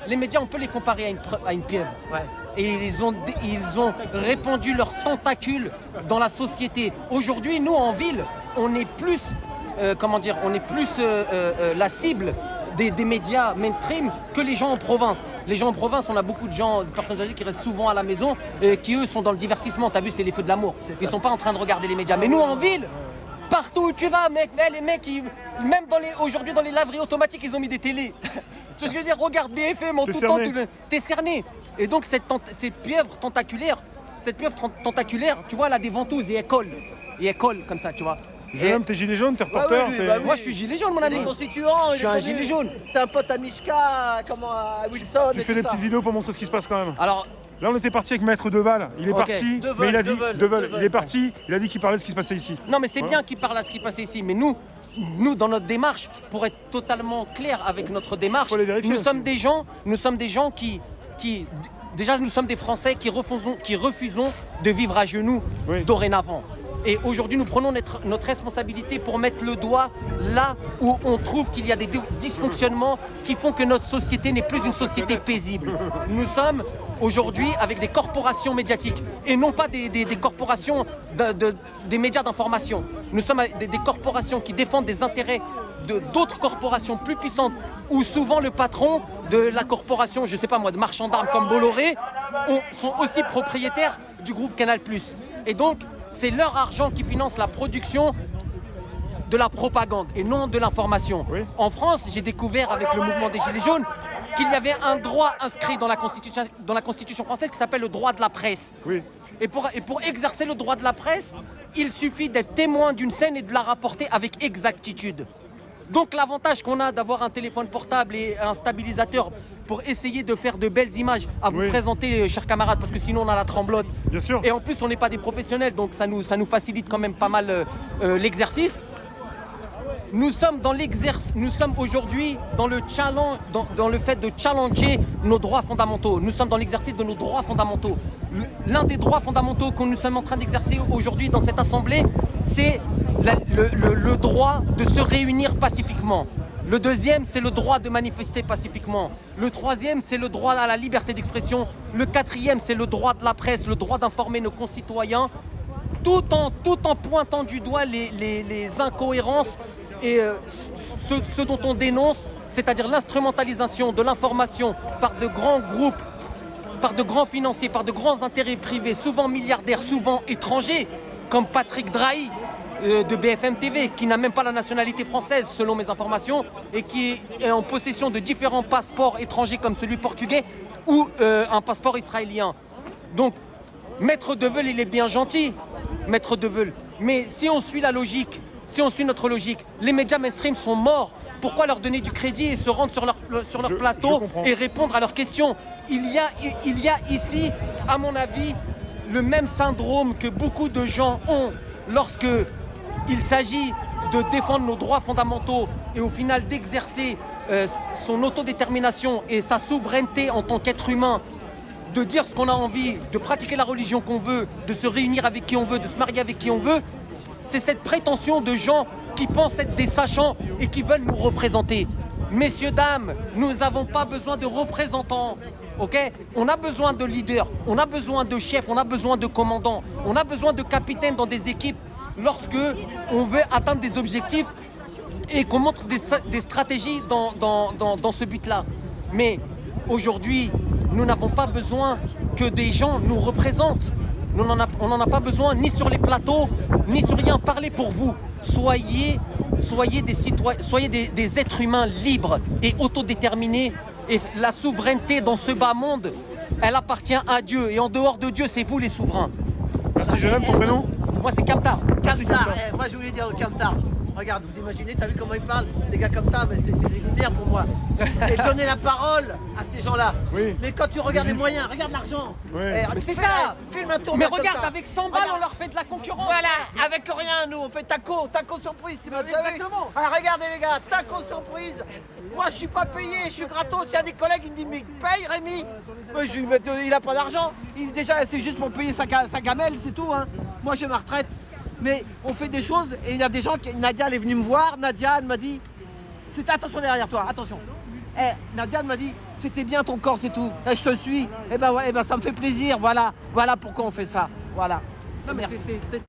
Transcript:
les médias, on peut les comparer à une pieuvre. Ouais. Et ils ont répandu leurs tentacules dans la société. Aujourd'hui, nous, en ville, on est plus, la cible des médias mainstream que les gens en province. Les gens en province, on a beaucoup de personnes âgées qui restent souvent à la maison et qui, eux, sont dans le divertissement. T'as vu, c'est les feux de l'amour. Ils sont pas en train de regarder les médias. Mais nous, en ville, partout où tu vas, mec, les mecs, même aujourd'hui dans les laveries automatiques, ils ont mis des télés. Ce que je veux dire, regarde BFM en tout temps, t'es cerné. Et donc cette pieuvre tentaculaire, tu vois, elle a des ventouses et elle colle comme ça, tu vois. Jeune homme, t'es gilet jaune, t'es reporter. oui, Moi, je suis gilet jaune, mon ami. Les constituants, Je suis un gilet jaune. C'est un pote à Mishka, à Wilson. Tu fais des petites vidéos pour montrer ce qui se passe quand même. Alors, là, on était parti avec Maître Deval. Il est parti, mais il a dit Deval. Il est parti. Il a dit qu'il parlait de ce qui se passait ici. non, mais c'est bien qu'il parle à ce qui passait ici. Mais nous, dans notre démarche, pour être totalement clair avec notre démarche, Faut les vérifier nous aussi. sommes des gens qui déjà, nous sommes des Français qui refusons de vivre à genoux dorénavant. Et aujourd'hui, nous prenons notre responsabilité pour mettre le doigt là où on trouve qu'il y a des dysfonctionnements qui font que notre société n'est plus une société paisible. Nous sommes aujourd'hui avec des corporations médiatiques et non pas des corporations, des médias d'information. Nous sommes avec des corporations qui défendent des intérêts d'autres corporations plus puissantes où souvent le patron de la corporation, je sais pas moi, de marchand d'armes comme Bolloré, sont aussi propriétaires du groupe Canal+. Et donc, c'est leur argent qui finance la production de la propagande et non de l'information. Oui. En France, j'ai découvert avec le mouvement des Gilets jaunes qu'il y avait un droit inscrit dans la Constitution française qui s'appelle le droit de la presse. Oui. Et pour exercer le droit de la presse, il suffit d'être témoin d'une scène et de la rapporter avec exactitude. Donc l'avantage qu'on a d'avoir un téléphone portable et un stabilisateur pour essayer de faire de belles images à vous présenter, chers camarades, parce que sinon on a la tremblote. Bien sûr. Et en plus on n'est pas des professionnels, donc ça nous facilite quand même pas mal l'exercice. Nous sommes aujourd'hui dans le challenge, dans le fait de challenger nos droits fondamentaux. Nous sommes dans l'exercice de nos droits fondamentaux. L'un des droits fondamentaux que nous sommes en train d'exercer aujourd'hui dans cette assemblée, c'est le droit de se réunir pacifiquement. Le deuxième, c'est le droit de manifester pacifiquement. Le troisième, c'est le droit à la liberté d'expression. Le quatrième, c'est le droit de la presse, le droit d'informer nos concitoyens, tout en pointant du doigt les incohérences et ce dont on dénonce, c'est-à-dire l'instrumentalisation de l'information par de grands groupes, par de grands financiers, par de grands intérêts privés, souvent milliardaires, souvent étrangers, comme Patrick Drahi de BFM TV, qui n'a même pas la nationalité française selon mes informations, et qui est en possession de différents passeports étrangers comme celui portugais ou un passeport israélien. Donc, Maître Deveul, il est bien gentil, Maître Deveul, mais si on suit la logique, si on suit notre logique, les médias mainstream sont morts. Pourquoi leur donner du crédit et se rendre sur leur plateau et répondre à leurs questions? Il y a ici, à mon avis, le même syndrome que beaucoup de gens ont lorsque il s'agit de défendre nos droits fondamentaux et au final d'exercer son autodétermination et sa souveraineté en tant qu'être humain, de dire ce qu'on a envie, de pratiquer la religion qu'on veut, de se réunir avec qui on veut, de se marier avec qui on veut. C'est cette prétention de gens qui pensent être des sachants et qui veulent nous représenter. Messieurs, dames, nous n'avons pas besoin de représentants, ok? On a besoin de leaders, on a besoin de chefs, on a besoin de commandants, on a besoin de capitaines dans des équipes lorsque on veut atteindre des objectifs et qu'on montre des stratégies dans ce but-là. Mais aujourd'hui, nous n'avons pas besoin que des gens nous représentent. On n'en a pas besoin ni sur les plateaux, ni sur rien. Parlez pour vous. Soyez des citoyens, soyez des êtres humains libres et autodéterminés. Et la souveraineté dans ce bas monde, elle appartient à Dieu. Et en dehors de Dieu, c'est vous les souverains. Merci jeune homme, ton prénom? Moi, c'est Kamtar. Kamtar, moi je voulais dire Kamtar. Regarde, vous imaginez, t'as vu comment ils parlent? Des gars comme ça, mais c'est des lumières pour moi. Et donner la parole à ces gens-là. Oui. Mais quand tu regardes les moyens, regarde l'argent. Oui. Mais c'est ça. Filme un tour. Mais regarde, avec 100 balles, on leur fait de la concurrence. Voilà, avec rien, nous, on fait taco surprise, tu m'as déjà vu? Exactement. Alors regardez les gars, taco surprise. Moi je suis pas payé, je suis gratos. Il y a des collègues qui me disent mais paye Rémi. Moi, je lui mets, il a pas d'argent. Déjà c'est juste pour payer sa gamelle, c'est tout. Hein. Moi j'ai ma retraite. Mais on fait des choses et il y a des gens Nadia elle est venue me voir, Nadia elle m'a dit, attention derrière toi, attention. Nadia elle m'a dit, C'était bien ton corps, c'est tout. Je te suis. Et ben, ça me fait plaisir. Voilà pourquoi on fait ça. Voilà. Non, mais Merci. c'est